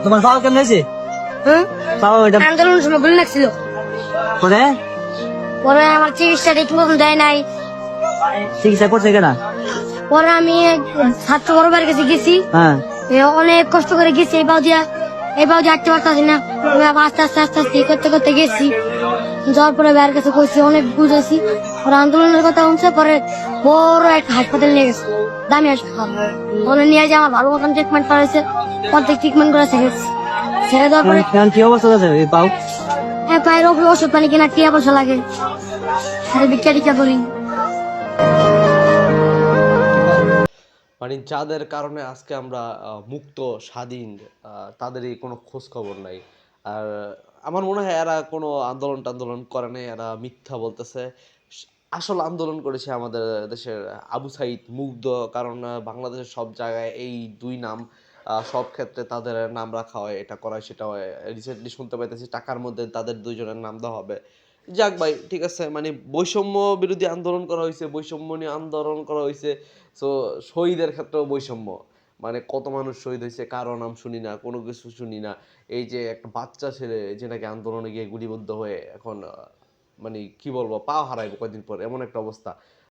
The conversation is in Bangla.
তোমার পাও কেমন হয়েছে? হুম পাও এটা আন্দোলনের সময় গুলি লাগছিল, পরে পরে আমার চিকিৎসা ঠিক মতন দেয় নাই। চিকিৎসা করছে কেনা? পরে আমি ছাত্র বড়বার কাছে গেছি, হ্যাঁ, অনেক কষ্ট করে গেছি এই বাউ দিয়ে হাঁটতে পারতাছি না। আমি আবার আস্তে আস্তে আস্তে আস্তে করতে করতে গেছি, যাওয়ার পরে বাইরের কাছে কইছি, অনেক বুঝেছি। পরে আন্দোলনের কথা শুনছে, পরে বড় একটা হাসপাতাল নিয়ে গেছে, দামি হাসপাতাল। ওখানে নিয়ে যে আমার ভালো মতন ট্রিটমেন্ট করেছে, অর্ধেক ট্রিটমেন্ট করে ছেড়েছে। ছেড়ে দেওয়ার পরে এখন কি অবস্থা আছে এই পাও? পায়ের ওপরে ওষুধ পানি কিনা টিয়া পয়সা লাগে, ভিক্ষা টিক্ষা করি। মানে যাদের কারণে আজকে আমরা মুক্ত স্বাধীন, তাদেরই কোনো খোঁজ খবর নাই। আর আমার মনে হয় এরা কোনো আন্দোলন টান্দোলন করে নাই, এরা মিথ্যা বলতেছে। আসল আন্দোলন করেছে আমাদের দেশের আবু সাইদ মুগ্ধ, কারণ বাংলাদেশের সব জায়গায় এই দুই নাম, সব ক্ষেত্রে তাদের নাম রাখা হয়, এটা করা হয় সেটা হয়। রিসেন্টলি শুনতে পাইতেছি টাকার মধ্যে তাদের দুইজনের নাম দেওয়া হবে। যাক ভাই, ঠিক আছে, মানে বৈষম্য বিরোধী আন্দোলন করা হয়েছে, বৈষম্য নিয়ে আন্দোলন করা হয়েছে। সো শহীদের ক্ষেত্রেও বৈষম্য, মানে কত মানুষ শহীদ হয়েছে, কারো নাম শুনি না, কোনো কিছু শুনি না। এই যে একটা বাচ্চা ছেলে যে নাকি আন্দোলনে গিয়ে গুলিবিদ্ধ হয়ে এখন মানে কি বলবো, পা হারাইবো কয়েকদিন পর, এমন একটা অবস্থা।